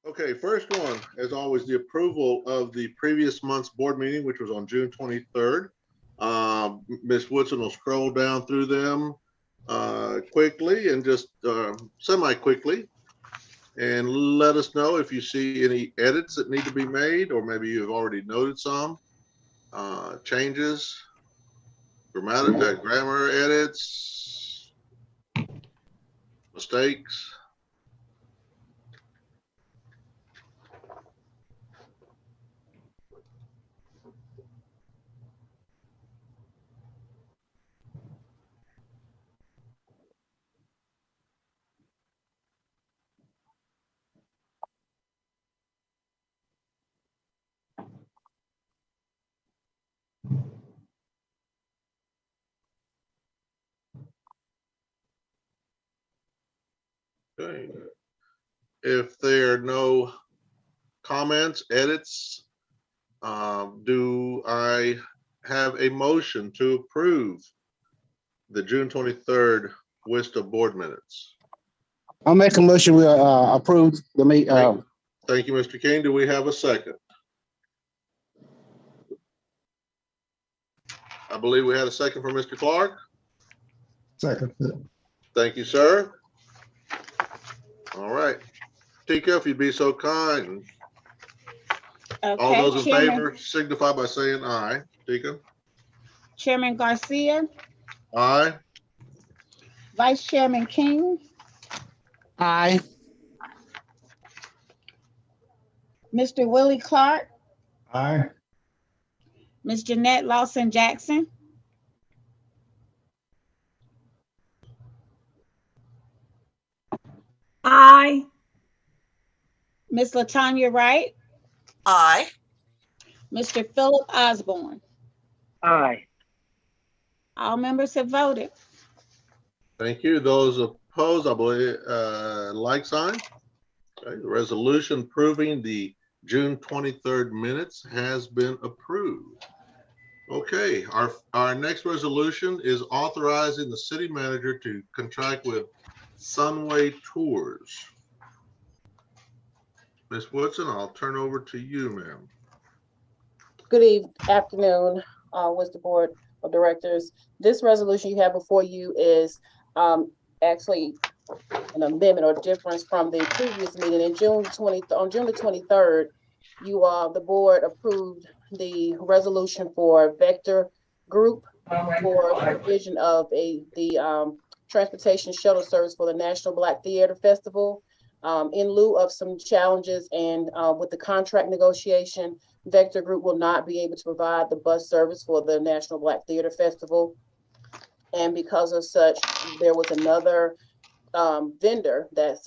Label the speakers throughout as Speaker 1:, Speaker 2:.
Speaker 1: Okay, first one, as always, the approval of the previous month's board meeting, which was on June 23rd. Ms. Woodson will scroll down through them quickly and just semi-quickly, and let us know if you see any edits that need to be made, or maybe you've already noted some changes, grammar edits, mistakes. Okay. If there are no comments, edits, do I have a motion to approve the June 23rd WSTA board minutes?
Speaker 2: I'll make a motion. We approve the meet.
Speaker 1: Thank you, Mr. King. Do we have a second? I believe we had a second from Mr. Clark.
Speaker 3: Second.
Speaker 1: Thank you, sir. All right. Tika, if you'd be so kind.
Speaker 4: Okay,
Speaker 1: All those in
Speaker 4: Chairman,
Speaker 1: favor signify by saying aye. Tika?
Speaker 4: Chairman Garcia,
Speaker 1: Aye.
Speaker 4: Vice Chairman King,
Speaker 2: Aye.
Speaker 4: Mr. Willie Clark,
Speaker 3: Aye.
Speaker 4: Ms. Jeanette Lawson Jackson,
Speaker 5: Aye.
Speaker 4: Ms. Latanya Wright,
Speaker 5: Aye.
Speaker 4: Mr. Philip Osborne.
Speaker 5: Aye.
Speaker 4: All members have voted.
Speaker 1: Thank you. Those opposed, I believe, like sign. Okay, the resolution approving the June 23rd minutes has been approved. Okay, our next resolution is authorizing the city manager to contract with Sunway Tours. Ms. Woodson, I'll turn over to you, ma'am.
Speaker 6: Good afternoon, with the board of directors. This resolution you have before you is actually an amendment or difference from the previous meeting in June on June the 23rd. The board approved the resolution for Vector Group for provision of the transportation shuttle service for the National Black Theater Festival. In lieu of some challenges and with the contract negotiation, Vector Group will not be able to provide the bus service for the National Black Theater Festival. And because of such, there was another vendor that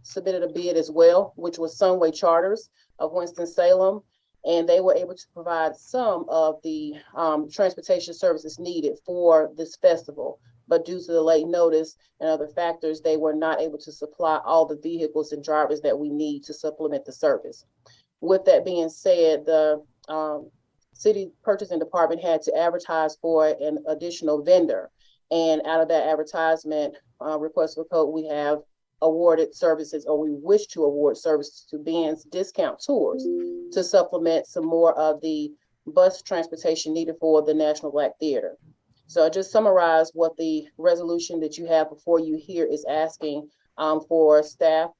Speaker 6: submitted a bid as well, which was Sunway Charters of Winston-Salem. And they were able to provide some of the transportation services needed for this festival. But due to the late notice and other factors, they were not able to supply all the vehicles and drivers that we need to supplement the service. With that being said, the city purchasing department had to advertise for an additional vendor. And out of that advertisement request for quote, we have awarded services, or we wish to award services to Ben's Discount Tours to supplement some more of the bus transportation needed for the National Black Theater. So I just summarize what the resolution that you have before you here is asking for staff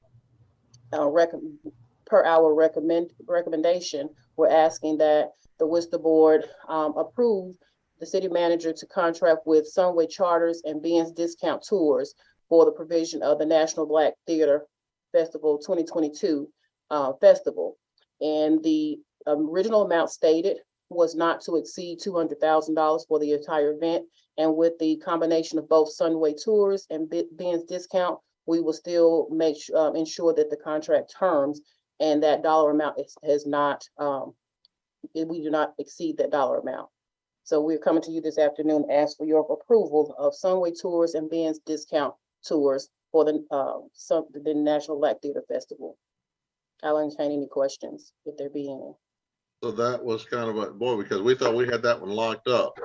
Speaker 6: per our recommendation. We're asking that the WSTA board approve the city manager to contract with Sunway Charters and Ben's Discount Tours for the provision of the National Black Theater Festival 2022 festival. And the original amount stated was not to exceed $200,000 for the entire event. And with the combination of both Sunway Tours and Ben's Discount, we will still ensure that the contract terms and that dollar amount has not, we do not exceed that dollar amount. So we're coming to you this afternoon to ask for your approval of Sunway Tours and Ben's Discount Tours for the National Black Theater Festival. I'll entertain any questions if there be any.
Speaker 1: So that was kind of a boy, because we thought we had that one locked up.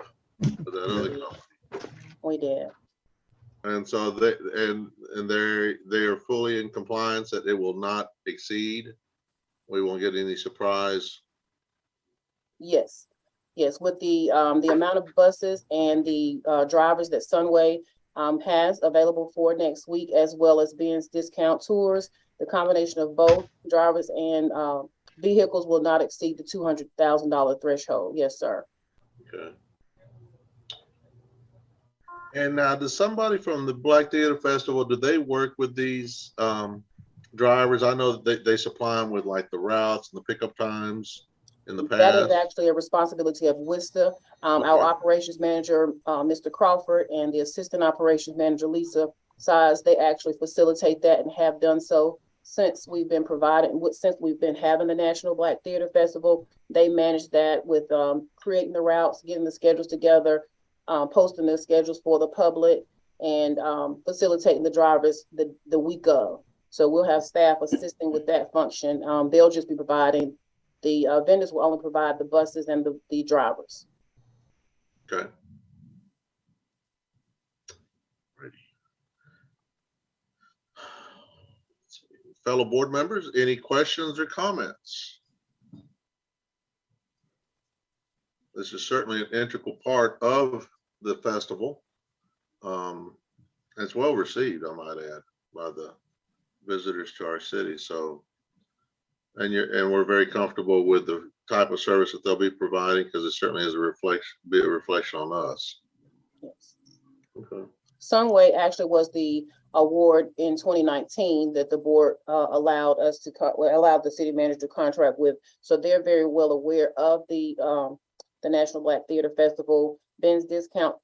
Speaker 6: We did.
Speaker 1: And so they are fully in compliance that it will not exceed. We won't get any surprise.
Speaker 6: Yes, yes, with the amount of buses and the drivers that Sunway has available for next week, as well as Ben's discount tours, the combination of both drivers and vehicles will not exceed the $200,000 threshold. Yes, sir.
Speaker 1: Okay. And now, does somebody from the Black Theater Festival, do they work with these drivers? I know that they supply them with like the routes and the pickup times in the past.
Speaker 6: That is actually a responsibility of WSTA. Our operations manager, Mr. Crawford, and the assistant operations manager, Lisa Size, they actually facilitate that and have done so since we've been having the National Black Theater Festival. They manage that with creating the routes, getting the schedules together, posting the schedules for the public, and facilitating the drivers the week of. So we'll have staff assisting with that function. They'll just be providing, the vendors will only provide the buses and the drivers.
Speaker 1: Okay. Fellow board members, any questions or comments? This is certainly an integral part of the festival. It's well received, I might add, by the visitors to our city. So, and we're very comfortable with the type of service that they'll be providing, because it certainly is a reflection on us.
Speaker 6: Yes.
Speaker 1: Okay.
Speaker 6: Sunway actually was the award in 2019 that the board allowed the city manager to contract with. So they're very well aware of the National Black Theater Festival. Ben's discount,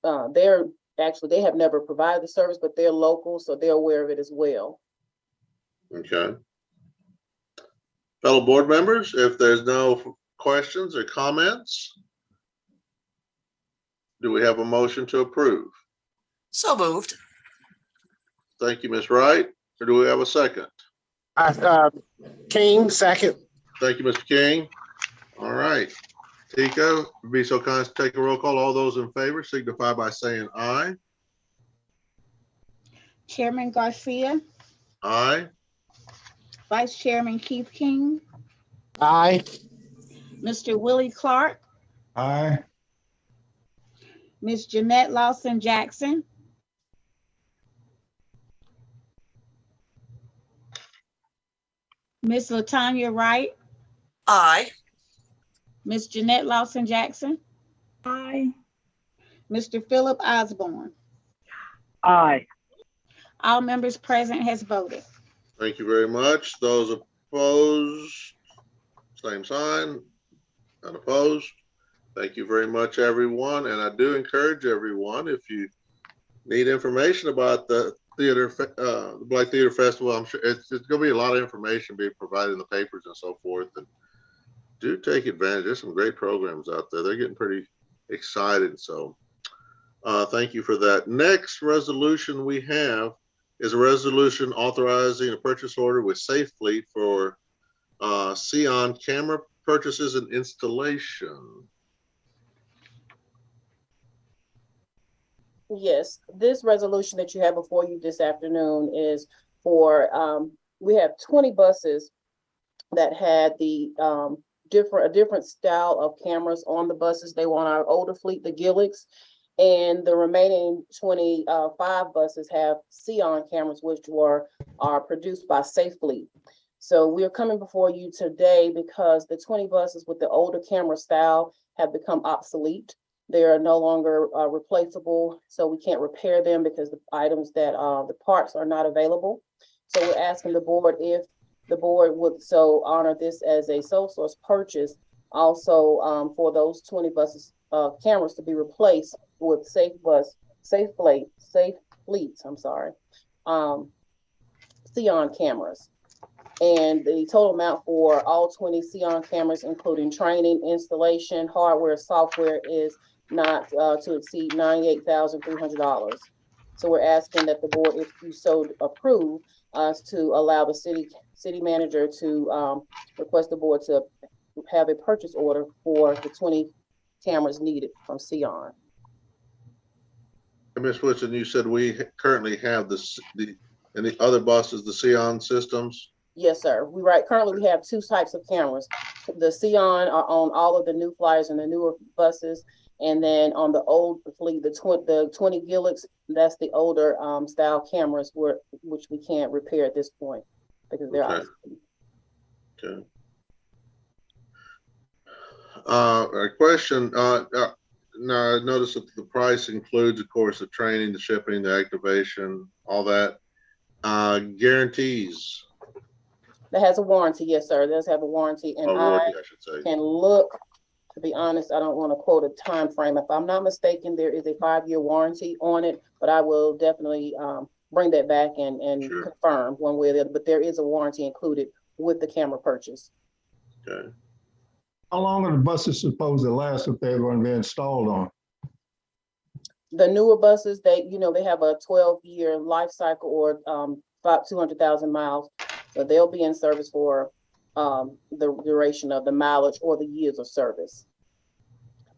Speaker 6: they have never provided the service, but they're local, so they're aware of it as well.
Speaker 1: Okay. Fellow board members, if there's no questions or comments, do we have a motion to approve?
Speaker 5: So moved.
Speaker 1: Thank you, Ms. Wright. Or do we have a second?
Speaker 2: King, second.
Speaker 1: Thank you, Mr. King. All right. Tico, be so kind as to take a roll call. All those in favor signify by saying aye.
Speaker 4: Chairman Garcia,
Speaker 1: Aye.
Speaker 4: Vice Chairman Keith King,
Speaker 2: Aye.
Speaker 4: Mr. Willie Clark,
Speaker 3: Aye.
Speaker 4: Ms. Jeanette Lawson Jackson, Ms. LaTanya Wright,
Speaker 5: Aye.
Speaker 4: Ms. Jeanette Lawson Jackson,
Speaker 5: Aye.
Speaker 4: Mr. Philip Osborne.
Speaker 5: Aye.
Speaker 4: All members present has voted.
Speaker 1: Thank you very much. Those opposed, same sign. Unopposed. Thank you very much, everyone. And I do encourage everyone, if you need information about the theater, the Black Theater Festival, I'm sure it's going to be a lot of information being provided in the papers and so forth. And do take advantage. There's some great programs out there. They're getting pretty excited. So thank you for that. Next resolution we have is a resolution authorizing a purchase order with Safe Fleet for Xeon camera purchases and installation.
Speaker 6: Yes, this resolution that you have before you this afternoon is for, we have 20 buses that had the a different style of cameras on the buses. They want our older fleet, the Gilligs, and the remaining 25 buses have Xeon cameras, which are produced by Safe Fleet. So we are coming before you today because the 20 buses with the older camera style have become obsolete. They are no longer replaceable, so we can't repair them because the items that the parts are not available. So we're asking the board if the board would so honor this as a sole source purchase, also for those 20 buses cameras to be replaced with Safe Fleet, Xeon cameras. And the total amount for all 20 Xeon cameras, including training, installation, hardware, software, is not to exceed $98,300. So we're asking that the board, if you so approve, us to allow the city manager to request the board to have a purchase order for the 20 cameras needed from Xeon.
Speaker 1: Ms. Woodson, you said we currently have and the other buses, the Xeon systems?
Speaker 6: Yes, sir. Currently we have two types of cameras. The Xeon are on all of the new flyers and the newer buses. And then on the old fleet, the 20 Gilix, that's the older style cameras which we can't repair at this point because they're
Speaker 1: Okay.
Speaker 6: obsolete.
Speaker 1: Okay. A question. Now I noticed that the price includes, of course, the training, the shipping, the activation, all that. Guarantees.
Speaker 6: That has a warranty, yes, sir. It does have a warranty, and
Speaker 1: warranty, I should say.
Speaker 6: can look. To be honest, I don't want to quote a time frame. If I'm not mistaken, there is a 5-year warranty on it, but I will definitely bring that back and
Speaker 1: Sure.
Speaker 6: confirm one way or the other. But there is a warranty included with the camera purchase.
Speaker 1: Okay.
Speaker 3: How long are the buses supposed to last if they're going to be installed on?
Speaker 6: The newer buses, they have a 12-year life cycle or about 200,000 miles. So they'll be in service for the duration of the mileage or the years of service.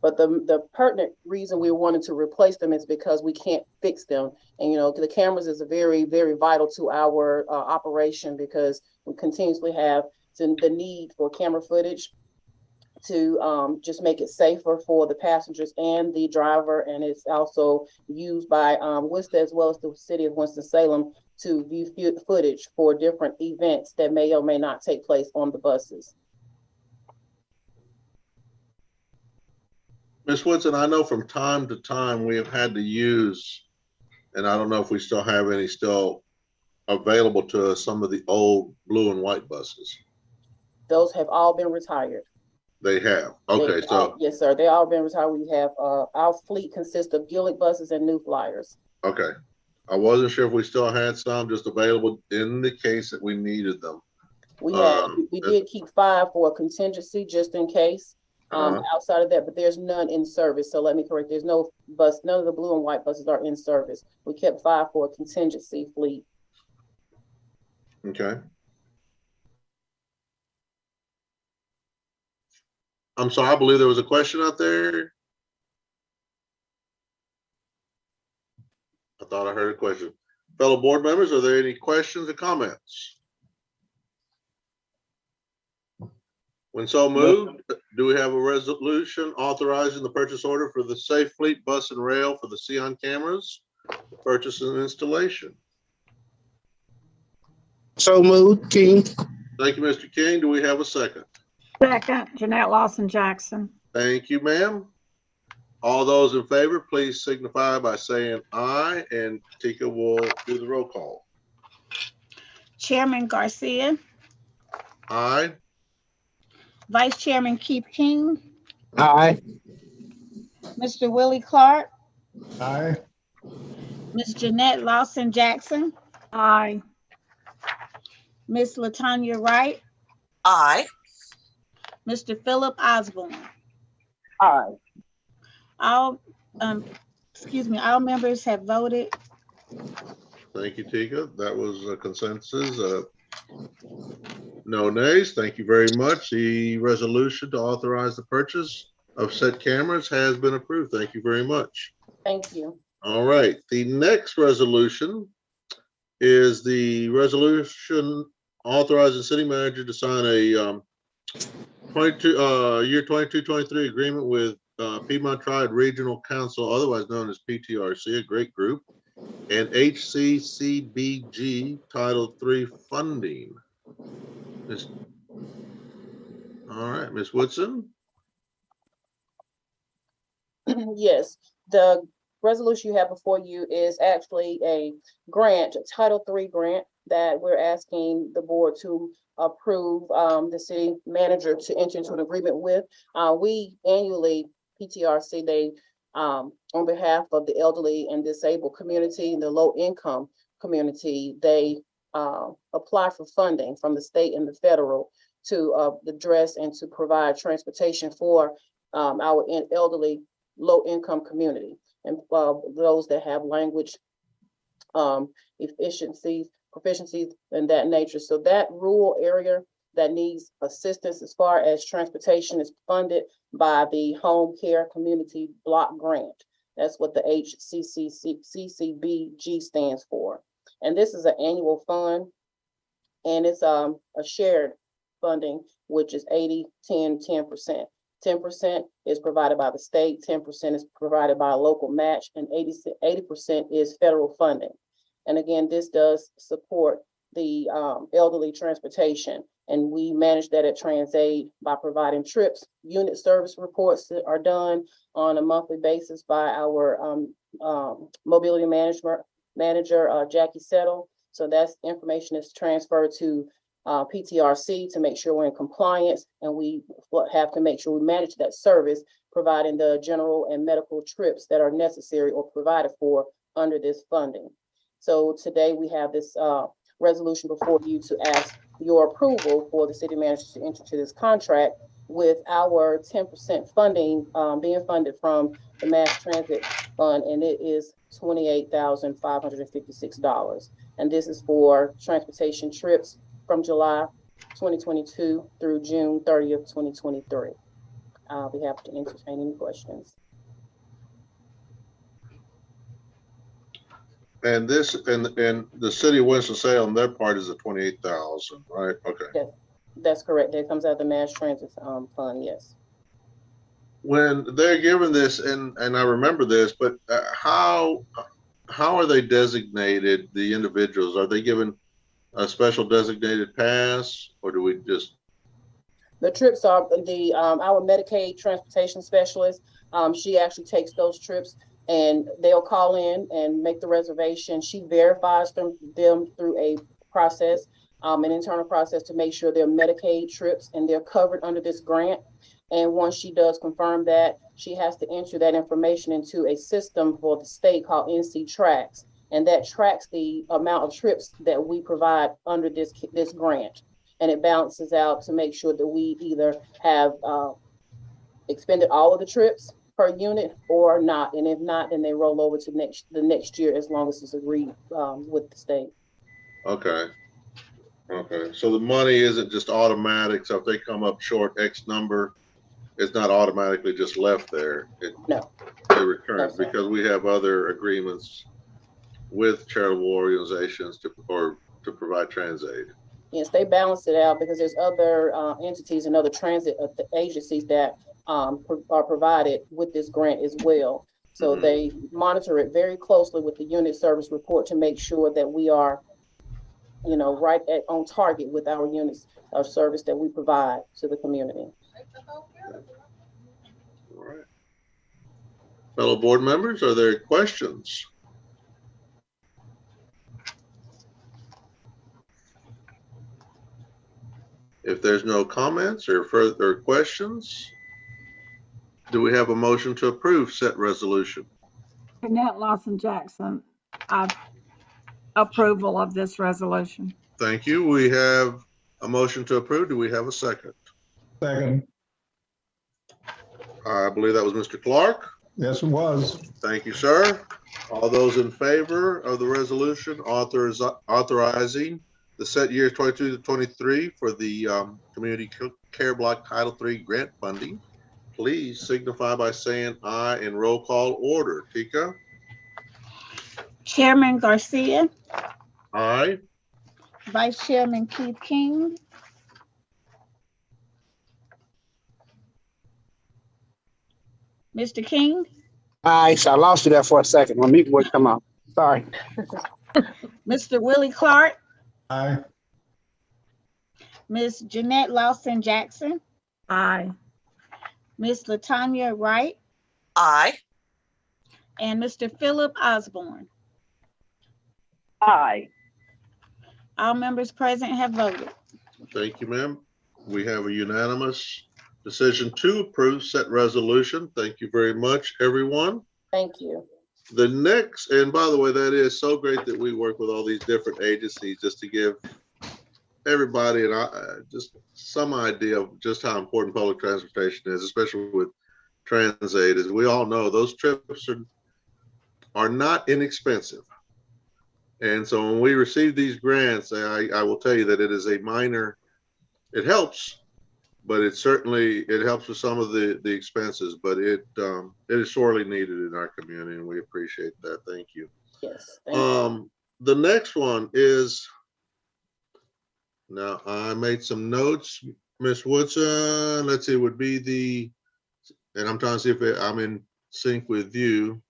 Speaker 6: But the pertinent reason we wanted to replace them is because we can't fix them. And, the cameras is a very, very vital to our operation because we continuously have the need for camera footage to just make it safer for the passengers and the driver. And it's also used by WSTA as well as the city of Winston-Salem to view footage for different events that may or may not take place on the buses.
Speaker 1: Ms. Woodson, I know from time to time we have had to use, and I don't know if we still have any still available to us, some of the old blue and white buses.
Speaker 6: Those have all been retired.
Speaker 1: They have. Okay,
Speaker 6: yes, sir. They all been retired. We have our fleet consists of Gillick buses and new flyers.
Speaker 1: Okay. I wasn't sure if we still had some just available in the case that we needed them.
Speaker 6: We did keep 5 for a contingency just in case. Outside of that, but there's none in service. So let me correct. There's no bus. None of the blue and white buses are in service. We kept 5 for a contingency fleet.
Speaker 1: Okay. I'm sorry. I believe there was a question out there. I thought I heard a question. Fellow board members, are there any questions or comments? When so moved, do we have a resolution authorizing the purchase order for the Safe Fleet Bus and Rail for the Xeon cameras, purchase and installation?
Speaker 2: So moved, King.
Speaker 1: Thank you, Mr. King. Do we have a second?
Speaker 7: Second, Jeanette Lawson Jackson.
Speaker 1: Thank you, ma'am. All those in favor, please signify by saying aye, and Tika will do the roll call.
Speaker 4: Chairman Garcia,
Speaker 1: Aye.
Speaker 4: Vice Chairman Keith King,
Speaker 2: Aye.
Speaker 4: Mr. Willie Clark,
Speaker 3: Aye.
Speaker 4: Ms. Jeanette Lawson Jackson,
Speaker 7: Aye.
Speaker 4: Ms. Latanya Wright,
Speaker 5: Aye.
Speaker 4: Mr. Philip Osborne.
Speaker 6: Aye.
Speaker 4: All members have voted.
Speaker 1: Thank you, Tika. That was a consensus. No nays. Thank you very much. The resolution to authorize the purchase of said cameras has been approved. Thank you very much.
Speaker 6: Thank you.
Speaker 1: All right. The next resolution is the resolution authorizing city manager to sign a year 22-23 agreement with Piedmont Triad Regional Council, otherwise known as PTRC, a great group, and HCCBG Title III funding. All right, Ms. Woodson.
Speaker 6: Yes, the resolution you have before you is actually a grant, a Title III grant that we're asking the board to approve the city manager to enter into an agreement with. We annually, PTRC, they on behalf of the elderly and disabled community and the low income community, they apply for funding from the state and the federal to address and to provide transportation for our elderly low income community and those that have language proficiencies and that nature. So that rural area that needs assistance as far as transportation is funded by the Home Care Community Block Grant. That's what the HCCBG stands for. And this is an annual fund, and it's a shared funding, which is 80-10-10%. 10% is provided by the state, 10% is provided by a local match, and 80% is federal funding. And again, this does support the elderly transportation, and we manage that at TransAid by providing trips. Unit service reports that are done on a monthly basis by our mobility manager, Jackie Settle. So that's information is transferred to PTRC to make sure we're in compliance, and we have to make sure we manage that service, providing the general and medical trips that are necessary or provided for under this funding. So today we have this resolution before you to ask your approval for the city manager to enter into this contract with our 10% funding being funded from the Mass Transit Fund, and it is $28,556. And this is for transportation trips from July 2022 through June 30th, 2023. I'll be happy to entertain any questions.
Speaker 1: And this, and the city of Winston-Salem, their part is the 28,000, right? Okay.
Speaker 6: Yes, that's correct. That comes out of the Mass Transit Fund, yes.
Speaker 1: When they're given this, and I remember this, but how are they designated, the individuals? Are they given a special designated pass, or do we just?
Speaker 6: The trips are our Medicaid transportation specialist. She actually takes those trips, and they'll call in and make the reservation. She verifies them through a process, an internal process, to make sure they're Medicaid trips and they're covered under this grant. And once she does confirm that, she has to enter that information into a system for the state called NC Tracks, and that tracks the amount of trips that we provide under this grant. And it balances out to make sure that we either have expended all of the trips per unit or not. And if not, then they roll over to the next year, as long as it's agreed with the state.
Speaker 1: Okay. Okay. So the money isn't just automatic. So if they come up short X number, it's not automatically just left there.
Speaker 6: No.
Speaker 1: It returns, because we have other agreements with charitable organizations to provide TransAid.
Speaker 6: Yes, they balance it out because there's other entities and other transit agencies that are provided with this grant as well. So they monitor it very closely with the unit service report to make sure that we are, right on target with our units of service that we provide to the community.
Speaker 1: All right. Fellow board members, are there questions? If there's no comments or further questions, do we have a motion to approve said resolution?
Speaker 7: Jeanette Lawson Jackson, approval of this resolution.
Speaker 1: Thank you. We have a motion to approve. Do we have a second?
Speaker 3: Second.
Speaker 1: I believe that was Mr. Clark.
Speaker 3: Yes, it was.
Speaker 1: Thank you, sir. All those in favor of the resolution authorizing the set years 22 to 23 for the Community Care Block Title III grant funding, please signify by saying aye in roll call order. Tika?
Speaker 4: Chairman Garcia,
Speaker 1: Aye.
Speaker 4: Vice Chairman Keith King, Mr. King,
Speaker 2: Aye, so I lost you there for a second. My mute would come out. Sorry.
Speaker 4: Mr. Willie Clark,
Speaker 3: Aye.
Speaker 4: Ms. Jeanette Lawson Jackson,
Speaker 7: Aye.
Speaker 4: Ms. Latanya Wright,
Speaker 5: Aye.
Speaker 4: and Mr. Philip Osborne.
Speaker 5: Aye.
Speaker 4: All members present have voted.
Speaker 1: Thank you, ma'am. We have a unanimous decision to approve said resolution. Thank you very much, everyone.
Speaker 6: Thank you.
Speaker 1: The next, and by the way, that is so great that we work with all these different agencies just to give everybody just some idea of just how important public transportation is, especially with TransAid. As we all know, those trips are not inexpensive. And so when we receive these grants, I will tell you that it is a minor, it helps, but it certainly, it helps with some of the expenses, but it is sorely needed in our community, and we appreciate that. Thank you.
Speaker 6: Yes. Thank you.
Speaker 1: The next one is, now I made some notes, Ms. Woodson, let's see, would be the, and I'm trying to see if I'm in sync with you.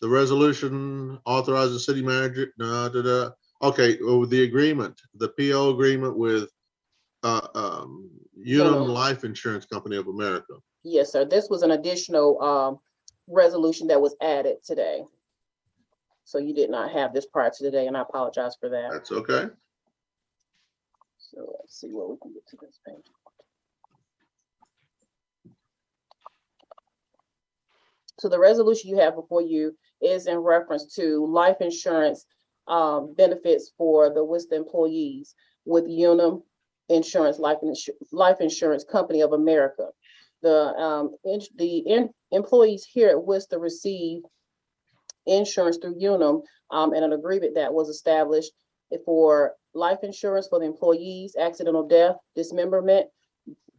Speaker 1: The resolution authorizing city manager, okay, the agreement, the PO agreement with Unum Life Insurance Company of America.
Speaker 6: Yes, sir. This was an additional resolution that was added today. So you did not have this prior to today, and I apologize for that.
Speaker 1: That's okay.
Speaker 6: So let's see what we can get to this page. So the resolution you have before you is in reference to life insurance benefits for the WSTA employees with Unum Insurance Life Insurance Company of America. The employees here at WSTA receive insurance through Unum and an agreement that was established for life insurance for the employees, accidental death, dismemberment,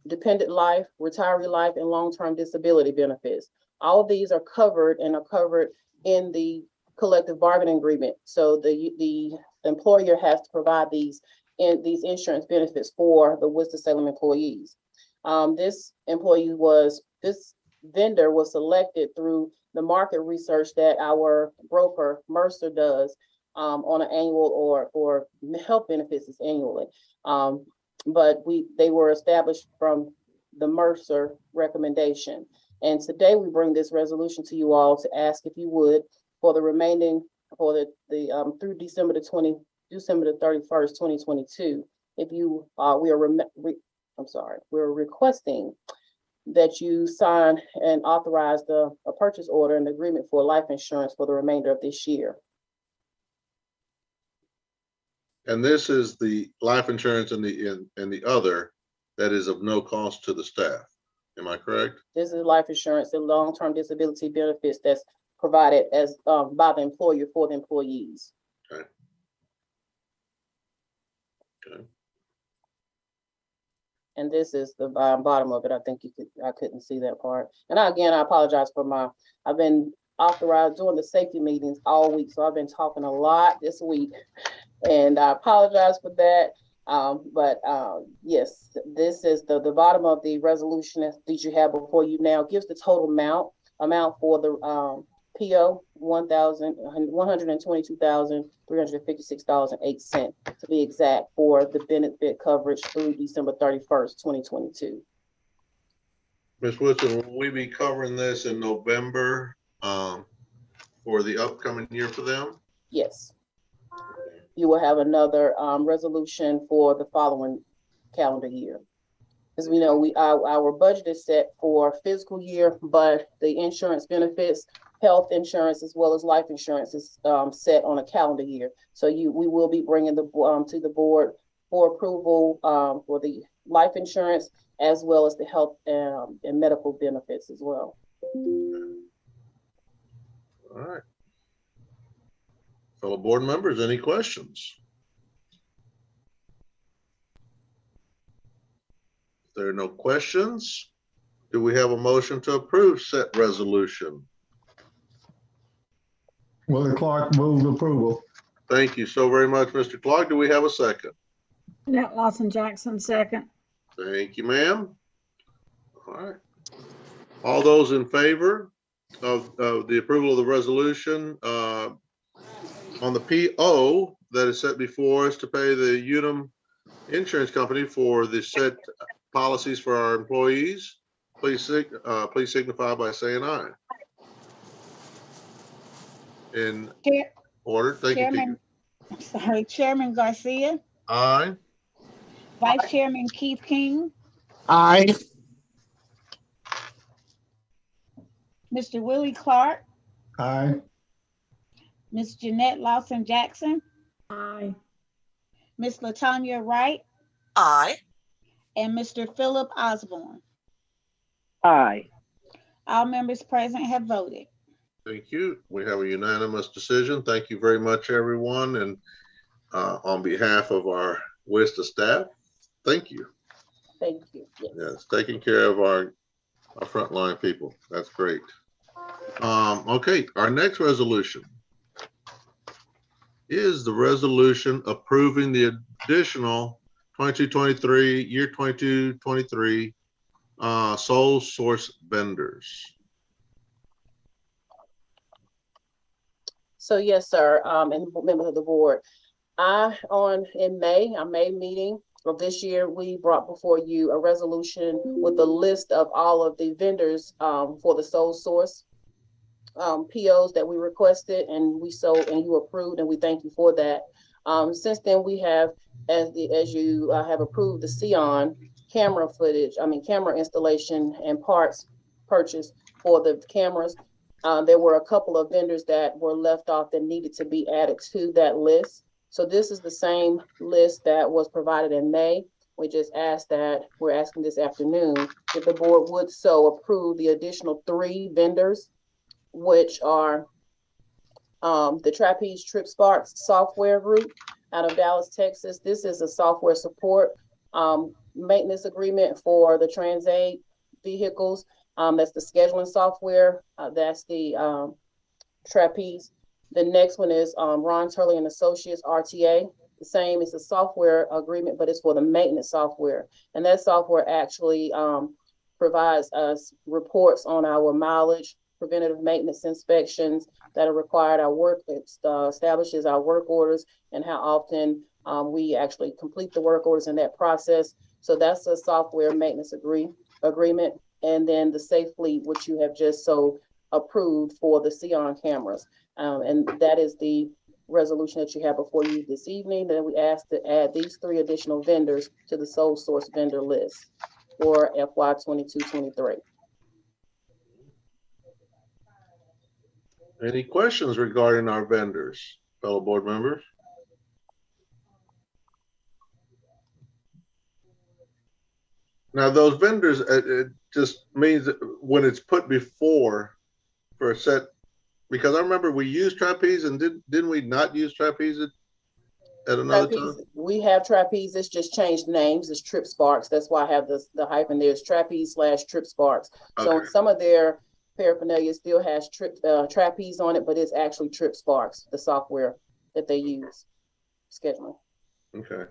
Speaker 6: dependent life, retiree life, and long-term disability benefits. All of these are covered in the collective bargaining agreement. So the employer has to provide these insurance benefits for the Winston-Salem employees. This vendor was selected through the market research that our broker Mercer does on an annual or health benefits is annually. But they were established from the Mercer recommendation. And today we bring this resolution to you all to ask if you would, for the remaining, for the through December the 31st, 2022, if you we're requesting that you sign and authorize a purchase order and agreement for life insurance for the remainder of this year.
Speaker 1: And this is the life insurance and the other that is of no cost to the staff. Am I correct? This
Speaker 6: is life insurance and long-term disability benefits that's provided as by the employer for the employees.
Speaker 1: Okay. Okay.
Speaker 6: And this is the bottom of it. I think I couldn't see that part. And I apologize for I've been authorized doing the safety meetings all week. So I've been talking a lot this week and I apologize for that. Yes, this is the bottom of the resolution that you have before you now gives the total amount for the PO $122,356.08 to be exact for the benefit coverage through December 31st, 2022.
Speaker 1: Ms. Woodson, will we be covering this in November for the upcoming year for them?
Speaker 6: Yes. You will have another resolution for the following calendar year. As we know, our budget is set for fiscal year, but the insurance benefits, health insurance, as well as life insurance is set on a calendar year. So we will be bringing to the board for approval for the life insurance, as well as the health and medical benefits as well.
Speaker 1: All right. Fellow board members, any questions? If there are no questions, do we have a motion to approve said resolution?
Speaker 3: Willie Clark, move approval.
Speaker 1: Thank you so very much, Mr. Clark. Do we have a second?
Speaker 7: Annette Lawson Jackson, second.
Speaker 1: Thank you, ma'am. All right. All those in favor of the approval of the resolution on the PO that is set before us to pay the Unum Insurance Company for the set policies for our employees, please signify by saying aye. In order, thank you.
Speaker 4: Chairman Garcia.
Speaker 1: Aye.
Speaker 4: Vice Chairman Keith King.
Speaker 2: Aye.
Speaker 4: Mr. Willie Clark.
Speaker 3: Aye.
Speaker 4: Ms. Jeanette Lawson Jackson.
Speaker 7: Aye.
Speaker 4: Ms. LaTanya Wright.
Speaker 5: Aye.
Speaker 4: And Mr. Philip Osborne.
Speaker 5: Aye.
Speaker 4: All members present have voted.
Speaker 1: Thank you. We have a unanimous decision. Thank you very much, everyone. And on behalf of our WSTA staff, thank you.
Speaker 6: Thank you. Yes.
Speaker 1: Yes, taking care of our frontline people. That's great. Okay, our next resolution is the resolution approving the additional 22-23 year 22-23 sole source vendors.
Speaker 6: So yes, sir, and members of the board, in our May meeting of this year, we brought before you a resolution with a list of all of the vendors for the sole source POs that we requested, and you approved, and we thank you for that. Since then, we have, as you have approved the Xeon camera installation and parts purchase for the cameras. There were a couple of vendors that were left off that needed to be added to that list. So this is the same list that was provided in May. We're asking this afternoon if the board would so approve the additional 3 vendors, which are the Trapeze Trip Sparks software group out of Dallas, Texas. This is a software support maintenance agreement for the Transaid vehicles. That's the scheduling software. That's the Trapeze. The next one is Ron Turley and Associates, RTA. The same, it's a software agreement, but it's for the maintenance software. And that software actually provides us reports on our mileage, preventative maintenance inspections that are required, establishes our work orders and how often we actually complete the work orders in that process. So that's a software maintenance agreement. And then the Safe Fleet, which you have just so approved for the Xeon cameras. And that is the resolution that you have before you this evening. Then we asked to add these 3 additional vendors to the sole source vendor list for FY 22-23.
Speaker 1: Any questions regarding our vendors, fellow board members? Now, those vendors, it just means that when it's put before for a set, because I remember we used Trapeze, and didn't we not use Trapeze at another time?
Speaker 6: We have Trapeze. It's just changed names. It's Trip Sparks. That's why I have the hyphen there. It's Trapeze/Trip Sparks. Okay. So some of their paraphernalia still has Trapeze on it, but it's actually Trip Sparks, the software that they use scheduling.
Speaker 1: Okay.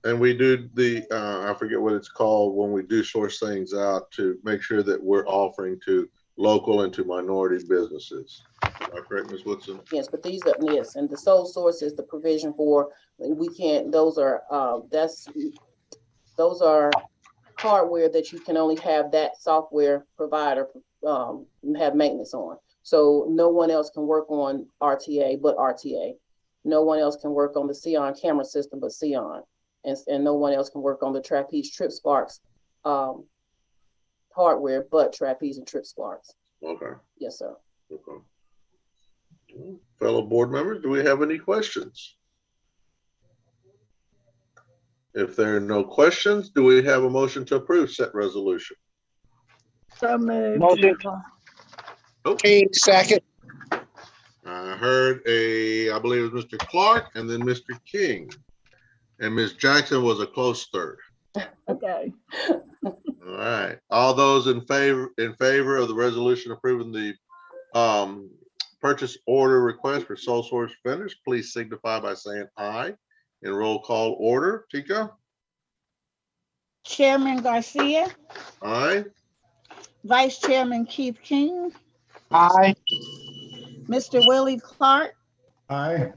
Speaker 1: And we do I forget what it's called when we do source things out to make sure that we're offering to local and to minority businesses. Am I correct, Ms. Woodson?
Speaker 6: Yes, but yes, and the sole source is the provision for, those are hardware that you can only have that software provider have maintenance on. So no one else can work on RTA but RTA. No one else can work on the Xeon camera system but Xeon. And no one else can work on the Trapeze Trip Sparks hardware but Trapeze and Trip Sparks.
Speaker 1: Okay.
Speaker 6: Yes, sir.
Speaker 1: Okay. Fellow board members, do we have any questions? If there are no questions, do we have a motion to approve said resolution?
Speaker 7: So moved.
Speaker 2: Motion.
Speaker 1: Okay.
Speaker 2: Second.
Speaker 1: I heard I believe it was Mr. Clark and then Mr. King. And Ms. Jackson was a close third.
Speaker 7: Okay.
Speaker 1: All right. All those in favor of the resolution approving the purchase order request for sole source vendors, please signify by saying aye. In roll call order, Tika?
Speaker 4: Chairman Garcia,
Speaker 1: Aye.
Speaker 4: Vice Chairman Keith King,
Speaker 2: Aye.
Speaker 4: Mr. Willie Clark,
Speaker 3: Aye.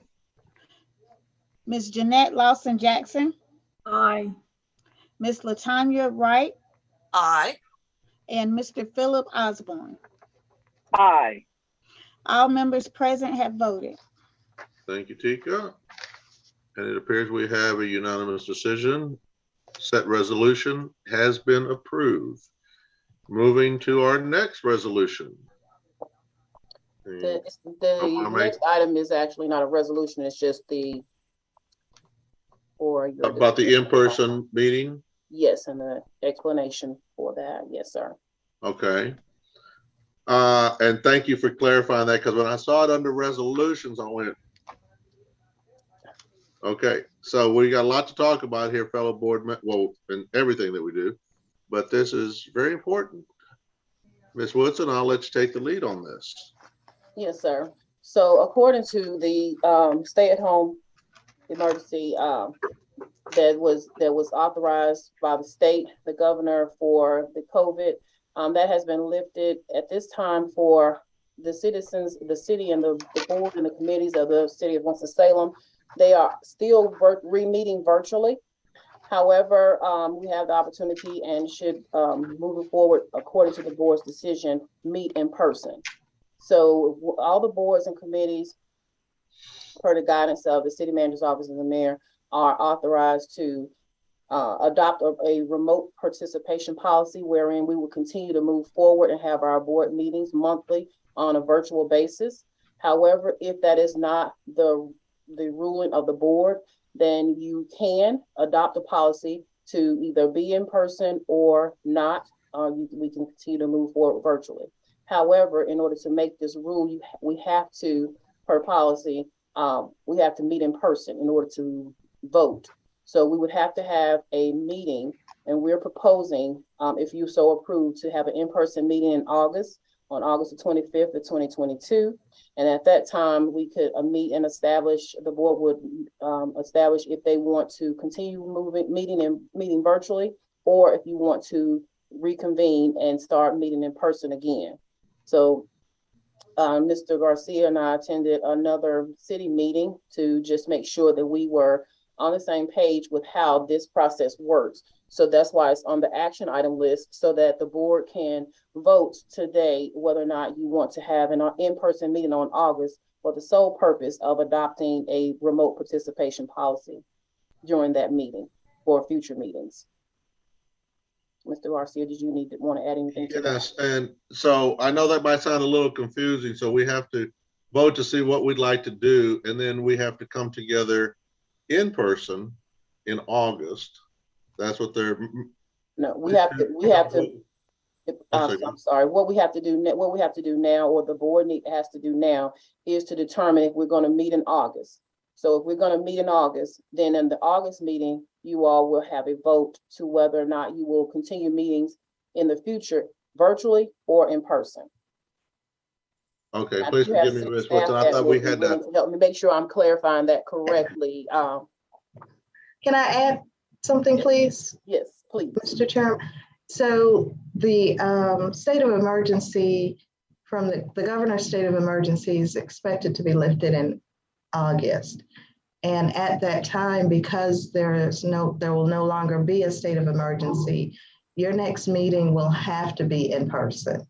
Speaker 4: Ms. Jeanette Lawson Jackson,
Speaker 7: Aye.
Speaker 4: Ms. Latanya Wright,
Speaker 5: Aye.
Speaker 4: and Mr. Philip Osborne.
Speaker 5: Aye.
Speaker 4: All members present have voted.
Speaker 1: Thank you, Tika. And it appears we have a unanimous decision. Said resolution has been approved. Moving to our next resolution.
Speaker 6: The next item is actually not a resolution. It's just
Speaker 1: about the in-person meeting?
Speaker 6: Yes, and the explanation for that. Yes, sir.
Speaker 1: Okay. And thank you for clarifying that, because when I saw it under resolutions, I went, Okay, so we got a lot to talk about here, fellow well, and everything that we do, but this is very important. Ms. Woodson, I'll let you take the lead on this.
Speaker 6: Yes, sir. So according to the stay-at-home emergency that was authorized by the state, the governor, for the COVID, that has been lifted at this time for the citizens, the city, and the board and the committees of the city of Winston-Salem. They are still meeting virtually. However, we have the opportunity and should, moving forward, according to the board's decision, meet in person. So all the boards and committees, per the guidance of the city manager's office and the mayor, are authorized to adopt a remote participation policy wherein we will continue to move forward and have our board meetings monthly on a virtual basis. However, if that is not the ruling of the board, then you can adopt a policy to either be in person or not. We can continue to move forward virtually. However, in order to make this rule, we have to, per policy, we have to meet in person in order to vote. So we would have to have a meeting, and we're proposing, if you so approve, to have an in-person meeting in August, on August the 25th of 2022. And at that time, we could meet and establish, the board would establish if they want to continue meeting virtually, or if you want to reconvene and start meeting in person again. So Mr. Garcia and I attended another city meeting to just make sure that we were on the same page with how this process works. So that's why it's on the action item list, so that the board can vote today whether or not you want to have an in-person meeting on August for the sole purpose of adopting a remote participation policy during that meeting for future meetings. Mr. Garcia, did you want to add anything to that?
Speaker 1: Yes, and so I know that might sound a little confusing, so we have to vote to see what we'd like to do, and then we have to come together in person in August. That's what they're.
Speaker 6: No, we have to. I'm sorry. What we have to do now, or the board has to do now, is to determine if we're going to meet in August. So if we're going to meet in August, then in the August meeting, you all will have a vote to whether or not you will continue meetings in the future virtually or in person.
Speaker 1: Okay, please forgive me, Ms. Woodson. I thought we had that.
Speaker 6: Help me make sure I'm clarifying that correctly.
Speaker 8: Can I add something, please?
Speaker 6: Yes, please.
Speaker 8: Mr. Chairman. So the state of emergency from the governor's state of emergency is expected to be lifted in August. And at that time, because there will no longer be a state of emergency, your next meeting will have to be in person.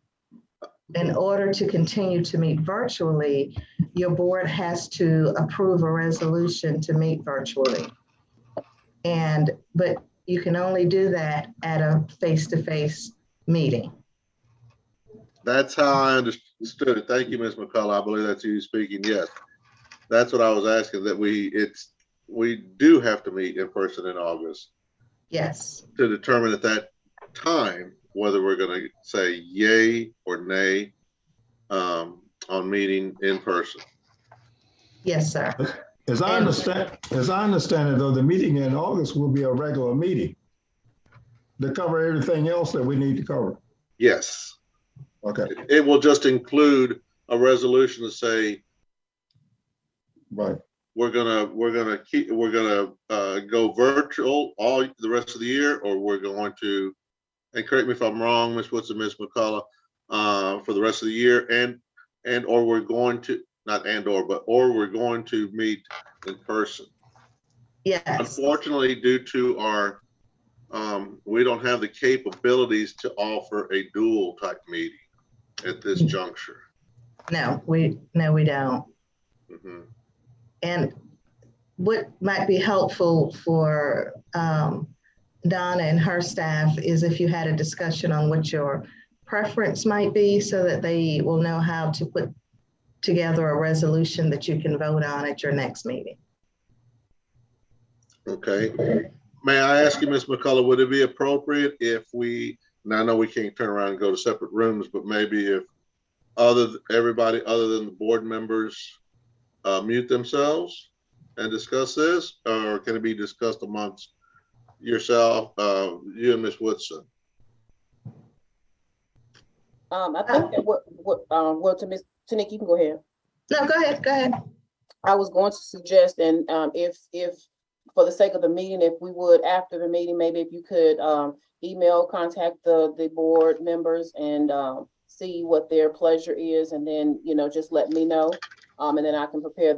Speaker 8: In order to continue to meet virtually, your board has to approve a resolution to meet virtually. But you can only do that at a face-to-face meeting.
Speaker 1: That's how I understood it. Thank you, Ms. McCullough. I believe that's you speaking. Yes, that's what I was asking. That we do have to meet in person in August.
Speaker 8: Yes.
Speaker 1: To determine at that time whether we're going to say yay or nay on meeting in person.
Speaker 8: Yes, sir.
Speaker 3: As I understand it, though, the meeting in August will be a regular meeting to cover everything else that we need to cover.
Speaker 1: Yes.
Speaker 3: Okay.
Speaker 1: It will just include a resolution to say,
Speaker 3: right,
Speaker 1: we're gonna go virtual all the rest of the year, or we're going to, and correct me if I'm wrong, Ms. Woodson, Ms. McCullough, for the rest of the year, or we're going to, or we're going to meet in person.
Speaker 8: Yes.
Speaker 1: Unfortunately, due to our, we don't have the capabilities to offer a dual type meeting at this juncture.
Speaker 8: No, we don't.
Speaker 1: Mm-hmm.
Speaker 8: And what might be helpful for Donna and her staff is if you had a discussion on what your preference might be, so that they will know how to put together a resolution that you can vote on at your next meeting.
Speaker 1: Okay. May I ask you, Ms. McCullough, would it be appropriate if we, and I know we can't turn around and go to separate rooms, but maybe if everybody other than the board members mute themselves? and discuss this, or can it be discussed amongst yourself, you and Ms. Woodson?
Speaker 6: I think that well, to Ms. Tanika, you can go ahead.
Speaker 8: No, go ahead, go ahead.
Speaker 6: I was going to suggest, and if for the sake of the meeting, if we would, after the meeting, maybe if you could email, contact the board members and see what their pleasure is, and then, you know, just let me know. And then I can prepare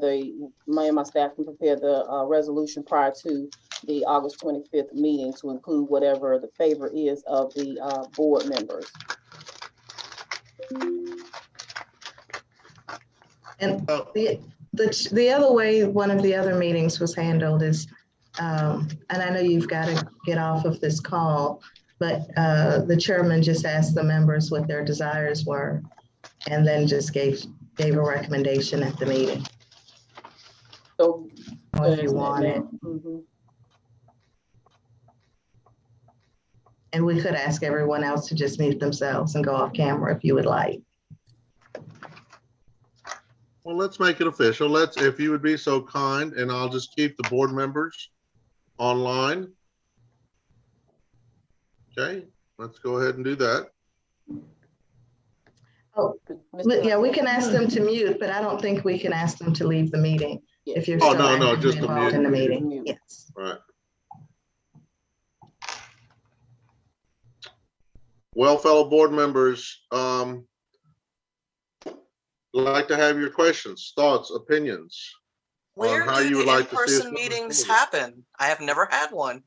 Speaker 6: my staff can prepare the resolution prior to the August 25th meeting to include whatever the favor is of the board members.
Speaker 8: And the other way one of the other meetings was handled is, and I know you've got to get off of this call, but the chairman just asked the members what their desires were, and then just gave a recommendation at the meeting.
Speaker 6: So
Speaker 8: If you want it.
Speaker 6: Mm-hmm.
Speaker 8: And we could ask everyone else to just mute themselves and go off camera if you would like.
Speaker 1: Well, let's make it official. If you would be so kind, and I'll just keep the board members online. Okay, let's go ahead and do that.
Speaker 8: Oh, yeah, we can ask them to mute, but I don't think we can ask them to leave the meeting. If you're still
Speaker 1: just
Speaker 8: involved in the meeting. Yes.
Speaker 1: All right. Well, fellow board members, I'd like to have your questions, thoughts, opinions.
Speaker 5: Where
Speaker 1: on how
Speaker 5: do
Speaker 1: you would
Speaker 5: the
Speaker 1: like to see us
Speaker 5: in-person
Speaker 1: moving
Speaker 5: meetings
Speaker 1: forward.
Speaker 5: happen? I have never had one.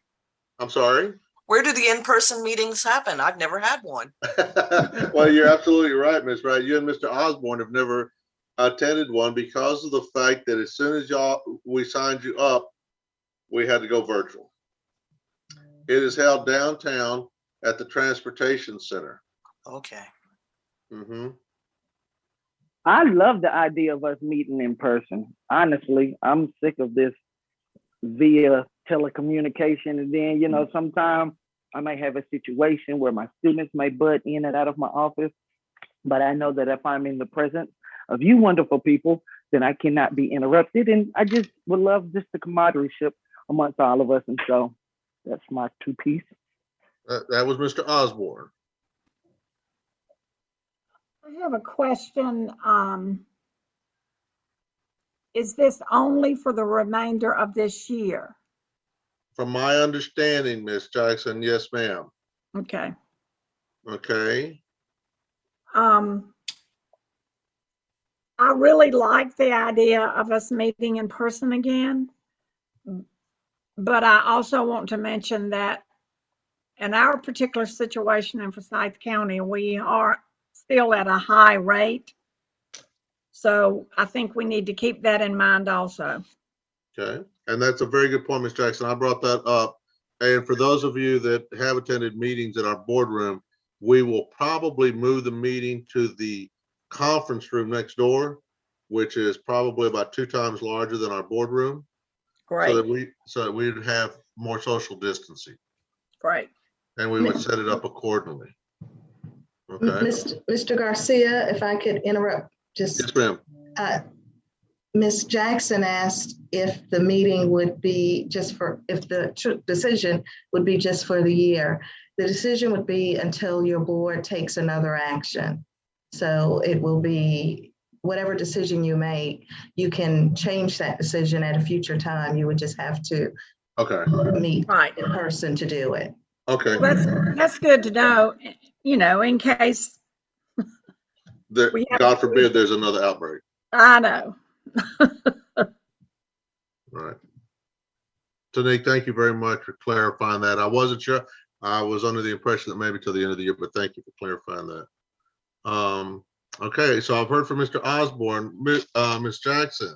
Speaker 1: I'm sorry?
Speaker 5: Where do the in-person meetings happen? I've never had one.
Speaker 1: Well, you're absolutely right, Ms. Wright. You and Mr. Osborne have never attended one because of the fact that as soon as we signed you up, we had to go virtual. It is held downtown at the Transportation Center.
Speaker 5: Okay.
Speaker 1: Mm-hmm.
Speaker 9: I love the idea of us meeting in person. Honestly, I'm sick of this via telecommunication. And then, you know, sometimes I may have a situation where my students may butt in and out of my office, but I know that if I'm in the presence of you wonderful people, then I cannot be interrupted. And I just would love just the camaraderie amongst all of us. And so that's my 2 piece.
Speaker 1: That was Mr. Osborne.
Speaker 7: I have a question. Is this only for the remainder of this year?
Speaker 1: From my understanding, Ms. Jackson, yes, ma'am.
Speaker 7: Okay.
Speaker 1: Okay.
Speaker 7: I really like the idea of us meeting in person again, but I also want to mention that in our particular situation in Forsyth County, we are still at a high rate. So I think we need to keep that in mind also.
Speaker 1: Okay. And that's a very good point, Ms. Jackson. I brought that up. And for those of you that have attended meetings in our boardroom, we will probably move the meeting to the conference room next door, which is probably about 2 times larger than our boardroom.
Speaker 7: Great.
Speaker 1: So that we would have more social distancing.
Speaker 7: Great.
Speaker 1: And we would set it up accordingly. Okay.
Speaker 8: Mr. Garcia, if I could interrupt, just.
Speaker 1: Yes, ma'am.
Speaker 8: Ms. Jackson asked if the meeting would be if the decision would be just for the year. The decision would be until your board takes another action. So it will be whatever decision you make, you can change that decision at a future time. You would just have to meet in person to do it.
Speaker 1: Okay.
Speaker 7: Well, that's good to know, you know, in case.
Speaker 1: God forbid there's another outbreak.
Speaker 7: I know.
Speaker 1: All right. Tanika, thank you very much for clarifying that. I wasn't sure. I was under the impression that maybe till the end of the year, but thank you for clarifying that. Okay, so I've heard from Mr. Osborne. Ms. Jackson.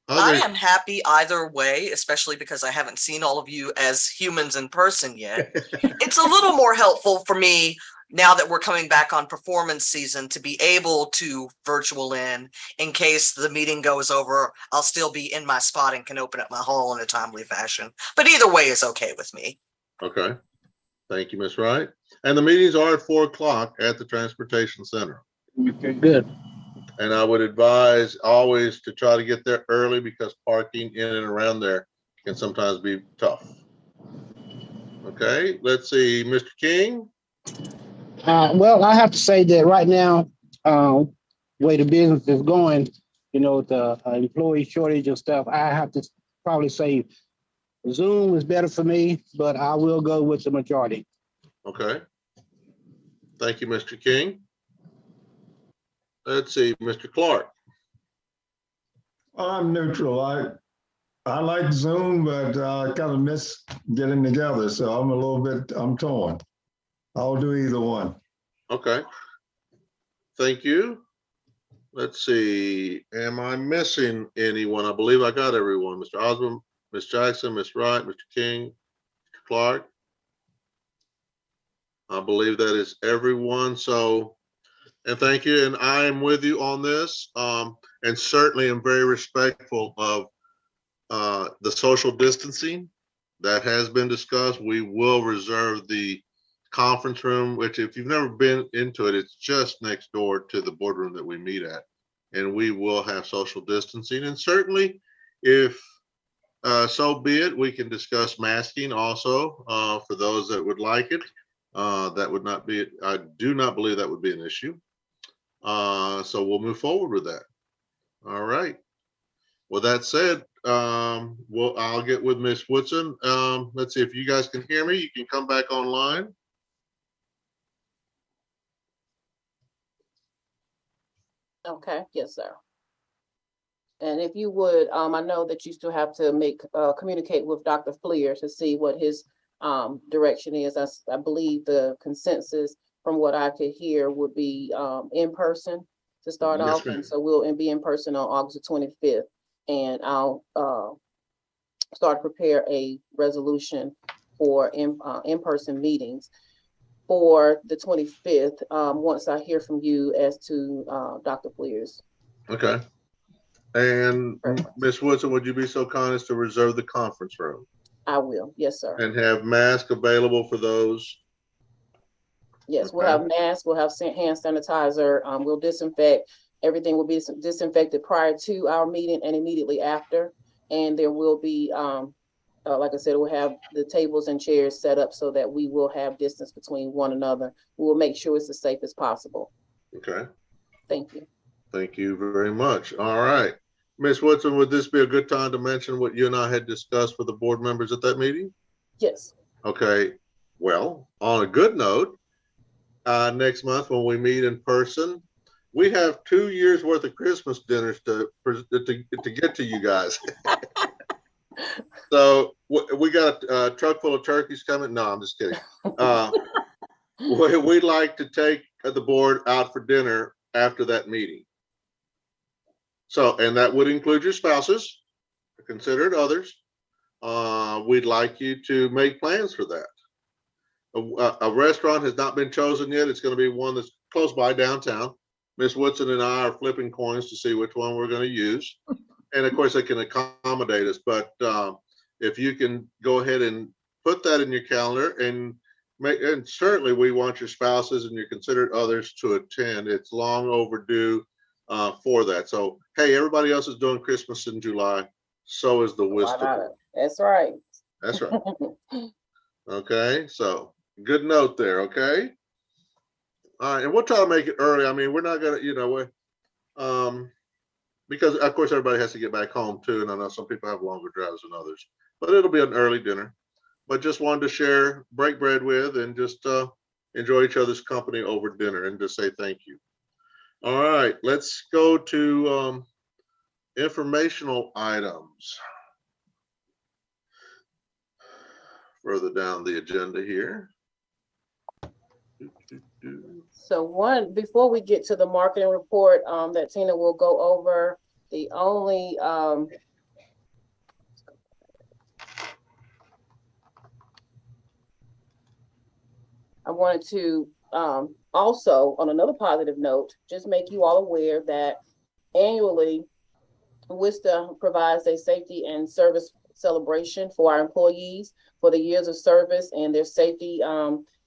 Speaker 5: I am happy either way, especially because I haven't seen all of you as humans in person yet. It's a little more helpful for me now that we're coming back on performance season to be able to virtual in case the meeting goes over. I'll still be in my spot and can open up my hall in a timely fashion. But either way is okay with me.
Speaker 1: Okay. Thank you, Ms. Wright. And the meetings are at 4 o'clock at the Transportation Center.
Speaker 2: Okay, good.
Speaker 1: And I would advise always to try to get there early because parking in and around there can sometimes be tough. Okay, let's see, Mr. King.
Speaker 2: Well, I have to say that right now, way the business is going, you know, the employee shortage and stuff, I have to probably say Zoom is better for me, but I will go with the majority.
Speaker 1: Okay. Thank you, Mr. King. Let's see, Mr. Clark.
Speaker 3: I'm neutral. I like Zoom, but I kind of miss getting together. So I'm torn. I'll do either one.
Speaker 1: Okay. Thank you. Let's see. Am I missing anyone? I believe I got everyone. Mr. Osborne, Ms. Jackson, Ms. Wright, Mr. King, Mr. Clark. I believe that is everyone. So, and thank you. And I am with you on this. And certainly am very respectful of the social distancing that has been discussed. We will reserve the conference room, which if you've never been into it, it's just next door to the boardroom that we meet at. And we will have social distancing. And certainly if so be it, we can discuss masking also for those that would like it. That would not be, I do not believe that would be an issue. So we'll move forward with that. All right. With that said, I'll get with Ms. Woodson. Let's see if you guys can hear me. You can come back online.
Speaker 6: Okay, yes, sir. And if you would, I know that you still have to communicate with Dr. Fleer to see what his direction is. I believe the consensus from what I could hear would be in person to start
Speaker 1: Yes,
Speaker 6: off.
Speaker 1: ma'am.
Speaker 6: And so we'll be in person on August the 25th. And I'll start to prepare a resolution for in-person meetings for the 25th, once I hear from you as to Dr. Fleer's.
Speaker 1: Okay. And Ms. Woodson, would you be so kind as to reserve the conference room?
Speaker 6: I will, yes, sir.
Speaker 1: And have masks available for those?
Speaker 6: Yes,
Speaker 1: Okay.
Speaker 6: We'll have masks, we'll have hand sanitizer, we'll disinfect. Everything will be disinfected prior to our meeting and immediately after. And there will be, like I said, we'll have the tables and chairs set up so that we will have distance between one another. We will make sure it's as safe as possible.
Speaker 1: Okay.
Speaker 6: Thank you.
Speaker 1: Thank you very much. All right. Ms. Woodson, would this be a good time to mention what you and I had discussed with the board members at that meeting?
Speaker 6: Yes.
Speaker 1: Okay. Well, on a good note, next month when we meet in person, we have 2 years worth of Christmas dinners to get to you guys. So we got a truck full of turkeys coming. No, I'm just kidding. We'd like to take the board out for dinner after that meeting. So, and that would include your spouses, considered others. We'd like you to make plans for that. A restaurant has not been chosen yet. It's going to be one that's close by downtown. Ms. Woodson and I are flipping coins to see which one we're going to use. And of course, they can accommodate us. But if you can go ahead and put that in your calendar and certainly we want your spouses and your considered others to attend. It's long overdue for that. So, hey, everybody else is doing Christmas in July. So is the Winston.
Speaker 6: That's right.
Speaker 1: That's right. Okay, so good note there. Okay. All right, and we'll try to make it early. I mean, we're not gonna, because of course everybody has to get back home too, and I know some people have longer drives than others. But it'll be an early dinner. But just wanted to share, break bread with, and just enjoy each other's company over dinner, and just say thank you. All right, let's go to informational items. Further down the agenda here.
Speaker 6: So before we get to the marketing report that Tina will go over, the only I wanted to also, on another positive note, just make you all aware that annually WSTA provides a safety and service celebration for our employees for the years of service and their safety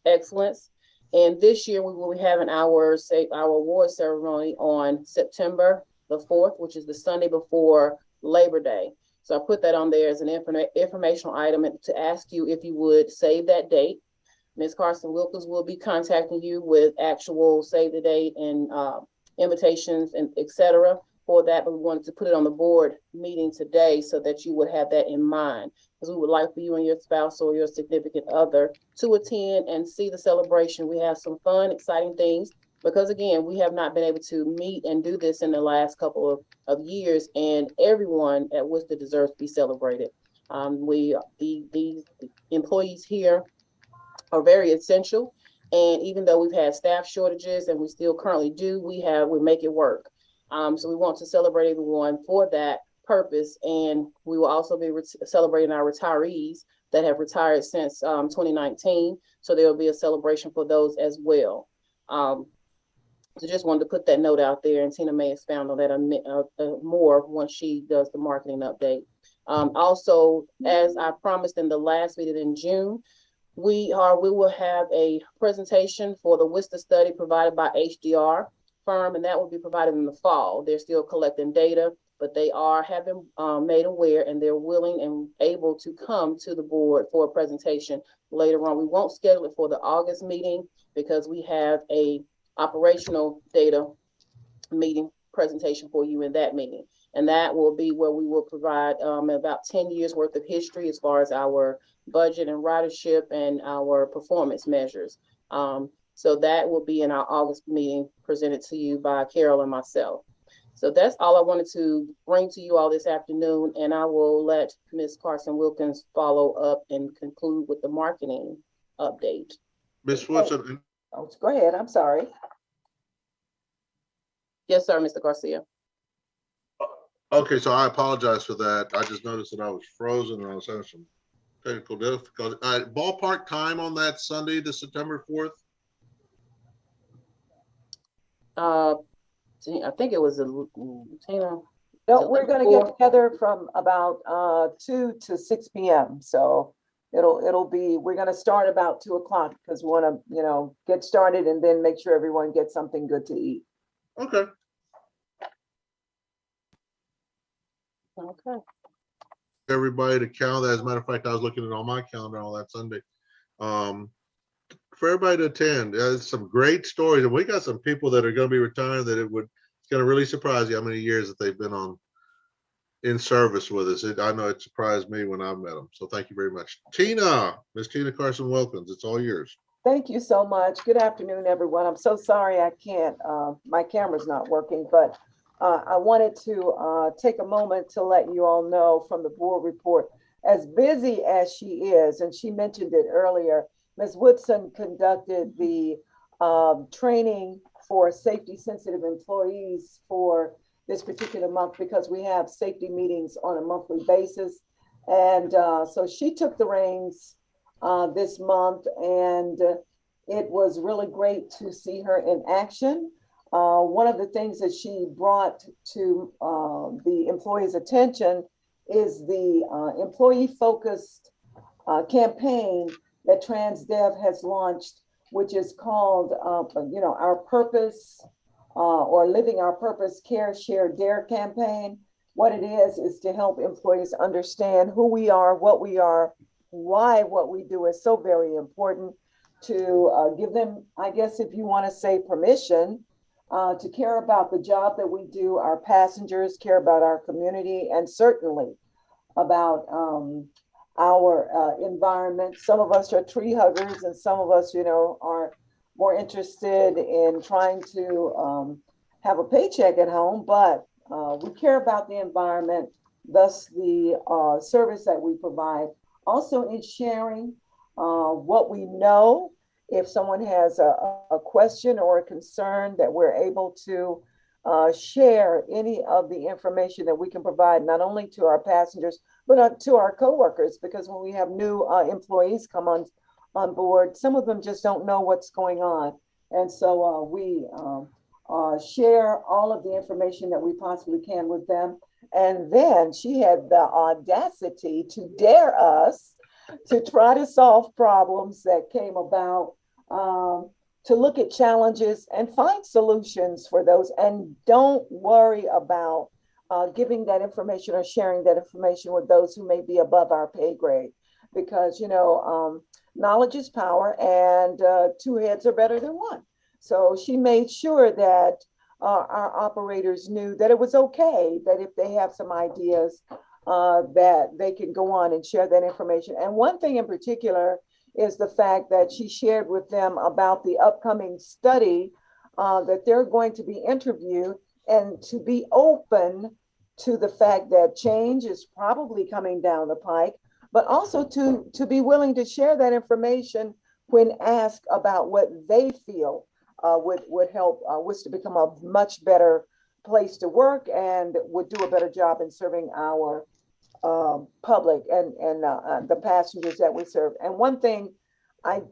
Speaker 6: excellence. And this year we will be having our award ceremony on September the 4th, which is the Sunday before Labor Day. So I put that on there as an informational item to ask you if you would save that date. Ms. Carson Wilkins will be contacting you with actual save the date and invitations and et cetera for that, but we wanted to put it on the board meeting today so that you would have that in mind, because we would like for you and your spouse or your significant other to attend and see the celebration. We have some fun, exciting things, because again, we have not been able to meet and do this in the last couple of years, and everyone at Worcester deserves to be celebrated. The employees here are very essential, and even though we've had staff shortages, and we still currently do, we make it work. So we want to celebrate everyone for that purpose, and we will also be celebrating our retirees that have retired since 2019. So there will be a celebration for those as well. So just wanted to put that note out there, and Tina may expound on that more once she does the marketing update. Also, as I promised in the last meeting in June, we will have a presentation for the WSTA study provided by HDR firm, and that will be provided in the fall. They're still collecting data, but they have been made aware, and they're willing and able to come to the board for a presentation later on. We won't schedule it for the August meeting because we have a operational data meeting presentation for you in that meeting. And that will be where we will provide about 10 years worth of history as far as our budget and ridership and our performance measures. So that will be in our August meeting presented to you by Carol and myself. So that's all I wanted to bring to you all this afternoon, and I will let Ms. Carson Wilkins follow up and conclude with the marketing update.
Speaker 1: Ms. Woodson.
Speaker 10: Oh, go ahead, I'm sorry.
Speaker 6: Yes, sir, Mr. Garcia.
Speaker 1: Okay, so I apologize for that. I just noticed that I was frozen and I was having some technical difficulty. Ballpark time on that Sunday, the September 4th?
Speaker 6: I think it was Tina.
Speaker 10: No, we're going to get together from about 2 to 6 p.m. So it'll be, we're going to start about 2 o'clock because we want to, get started and then make sure everyone gets something good to eat.
Speaker 1: Okay.
Speaker 6: Okay.
Speaker 1: Everybody to calendar. As a matter of fact, I was looking at all my calendar all that Sunday. For everybody to attend, there's some great stories, and we got some people that are going to be retiring that it's going to really surprise you how many years that they've been in service with us. I know it surprised me when I met them. So thank you very much. Miss Tina Carson Wilkins, it's all yours.
Speaker 10: Thank you so much. Good afternoon, everyone. I'm so sorry I can't, my camera's not working, but I wanted to take a moment to let you all know from the board report, as busy as she is, and she mentioned it earlier, Ms. Woodson conducted the training for safety sensitive employees for this particular month because we have safety meetings on a monthly basis. And so she took the reins this month, and it was really great to see her in action. One of the things that she brought to the employees' attention is the employee-focused campaign that TransDev has launched, which is called, Our Purpose or Living Our Purpose Care, Share, Dare campaign. What it is to help employees understand who we are, why what we do is so very important, to give them, I guess, if you want to say, permission to care about the job that we do, our passengers, care about our community, and certainly about our environment. Some of us are tree huggers, and some of us, are more interested in trying to have a paycheck at home, but we care about the environment, thus the service that we provide. Also in sharing what we know. If someone has a question or a concern, that we're able to share any of the information that we can provide, not only to our passengers, but to our coworkers, because when we have new employees come on board, some of them just don't know what's going on. And so we share all of the information that we possibly can with them. And then she had the audacity to dare us to try to solve problems that came about to look at challenges and find solutions for those. And don't worry about giving that information or sharing that information with those who may be above our pay grade, because, knowledge is power, and two heads are better than one. So she made sure that our operators knew that it was okay, that if they have some ideas, that they can go on and share that information. And one thing in particular is the fact that she shared with them about the upcoming study that they're going to be interviewed, and to be open to the fact that change is probably coming down the pike, but also to be willing to share that information when asked about what they feel would help WSTA become a much better place to work, and would do a better job in serving our public and the passengers that we serve. And one thing, I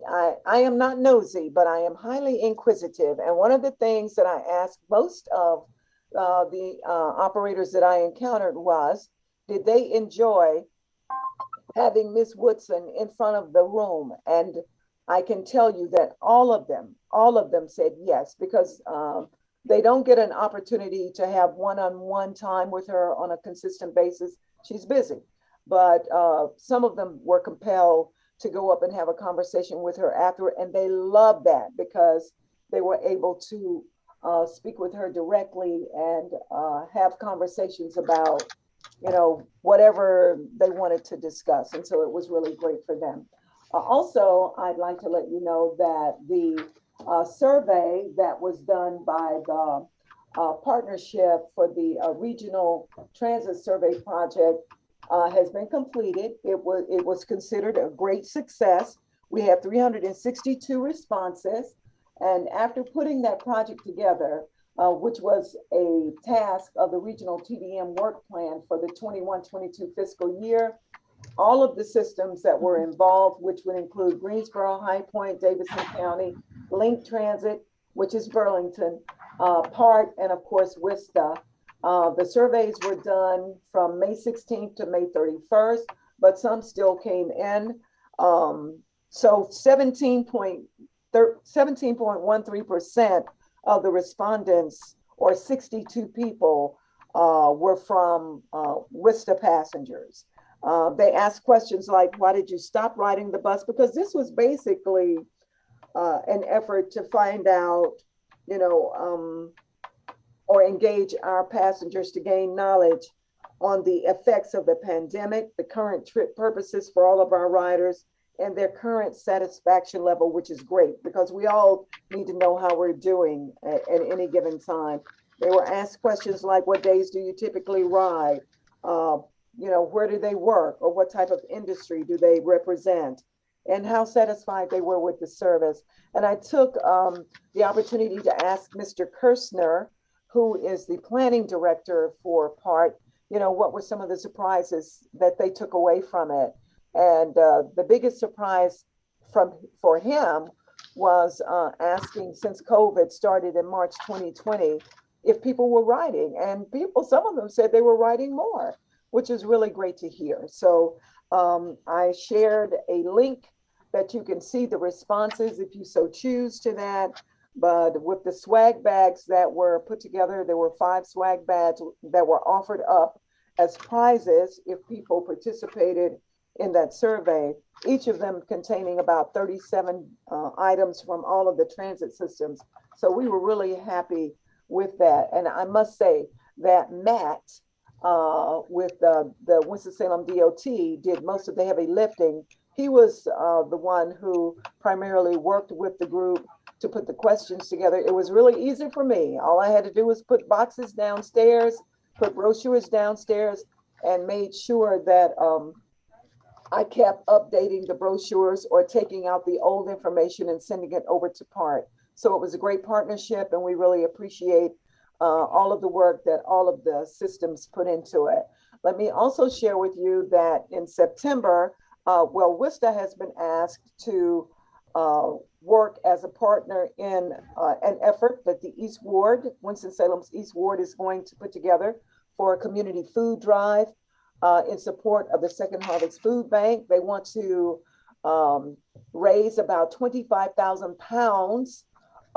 Speaker 10: am not nosy, but I am highly inquisitive. And one of the things that I asked most of the operators that I encountered was, did they enjoy having Miss Woodson in front of the room? And I can tell you that all of them said yes, because they don't get an opportunity to have one-on-one time with her on a consistent basis. She's busy, but some of them were compelled to go up and have a conversation with her afterward, and they loved that because they were able to speak with her directly and have conversations about, whatever they wanted to discuss. And so it was really great for them. Also, I'd like to let you know that the survey that was done by the partnership for the regional transit survey project has been completed. It was considered a great success. We have 362 responses. And after putting that project together, which was a task of the regional TDM work plan for the 21-22 fiscal year, all of the systems that were involved, which would include Greensboro, High Point, Davidson County, Link Transit, which is Burlington, PART, and of course, WSTA. The surveys were done from May 16th to May 31st, but some still came in. So 17.13% of the respondents, or 62 people, were from WSTA passengers. They asked questions like, why did you stop riding the bus? Because this was basically an effort to find out, or engage our passengers to gain knowledge on the effects of the pandemic, the current trip purposes for all of our riders, and their current satisfaction level, which is great because we all need to know how we're doing at any given time. They were asked questions like, what days do you typically ride? Where do they work, or what type of industry do they represent, and how satisfied they were with the service. And I took the opportunity to ask Mr. Kirshner, who is the planning director for PART, what were some of the surprises that they took away from it. And the biggest surprise for him was asking, since COVID started in March 2020, if people were riding. And some of them said they were riding more, which is really great to hear. So I shared a link that you can see the responses if you so choose to that. But with the swag bags that were put together, there were 5 swag bags that were offered up as prizes if people participated in that survey, each of them containing about 37 items from all of the transit systems. So we were really happy with that. And I must say that Matt, with the Winston-Salem DOT, did most of the heavy lifting. He was the one who primarily worked with the group to put the questions together. It was really easy for me. All I had to do was put boxes downstairs, put brochures downstairs, and made sure that I kept updating the brochures or taking out the old information and sending it over to PART. So it was a great partnership, and we really appreciate all of the work that all of the systems put into it. Let me also share with you that in September, WSTA has been asked to work as a partner in an effort that the East Ward, Winston-Salem's East Ward, is going to put together for a community food drive in support of the Second Harvest Food Bank. They want to raise about 25,000 pounds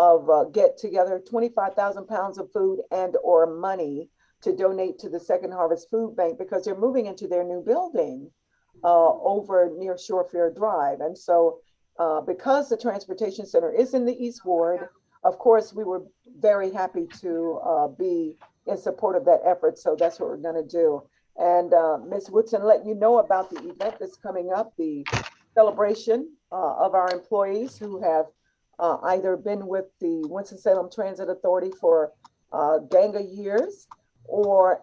Speaker 10: of get together 25,000 pounds of food and or money to donate to the Second Harvest Food Bank, because they're moving into their new building over near Shorefair Drive. And so because the transportation center is in the East Ward, of course, we were very happy to be in support of that effort. So that's what we're going to do. And Ms. Woodson let you know about the event that's coming up, the celebration of our employees who have either been with the Winston-Salem Transit Authority for gang of years, or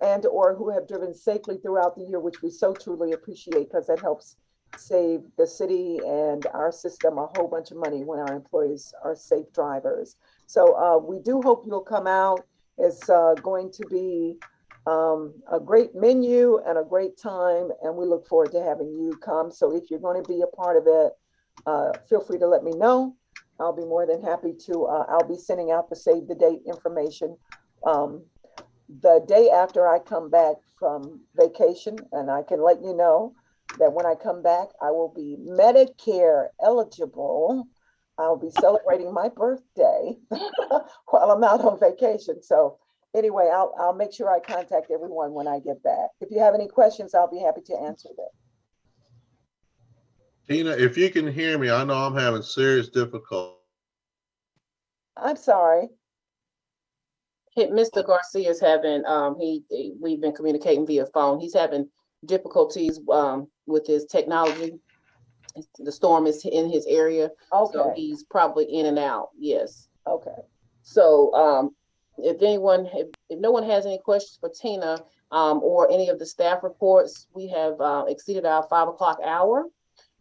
Speaker 10: who have driven safely throughout the year, which we so truly appreciate, because that helps save the city and our system a whole bunch of money when our employees are safe drivers. So we do hope you'll come out. It's going to be a great menu and a great time, and we look forward to having you come. So if you're going to be a part of it, feel free to let me know. I'll be more than happy to. I'll be sending out the save the date information the day after I come back from vacation, and I can let you know that when I come back, I will be Medicare eligible. I'll be celebrating my birthday while I'm out on vacation. So anyway, I'll make sure I contact everyone when I get back. If you have any questions, I'll be happy to answer them.
Speaker 1: Tina, if you can hear me, I know I'm having serious difficulty.
Speaker 10: I'm sorry.
Speaker 6: Mr. Garcia's having, we've been communicating via phone. He's having difficulties with his technology. The storm is in his area.
Speaker 10: Okay.
Speaker 6: So he's probably in and out. Yes.
Speaker 10: Okay.
Speaker 6: So if no one has any questions for Tina or any of the staff reports, we have exceeded our 5 o'clock hour.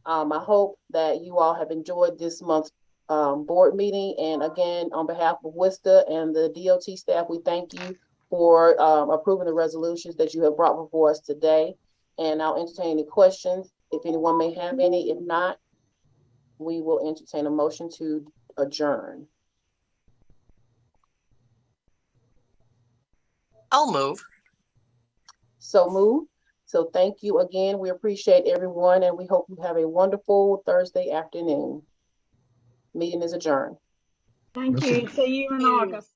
Speaker 6: I hope that you all have enjoyed this month's board meeting. And again, on behalf of WSTA and the DOT staff, we thank you for approving the resolutions that you have brought before us today. And I'll entertain any questions if anyone may have any. If not, we will entertain a motion to adjourn.
Speaker 5: I'll move.
Speaker 6: So move. So thank you again. We appreciate everyone, and we hope you have a wonderful Thursday afternoon. Meeting is adjourned.
Speaker 7: Thank you. See you in August.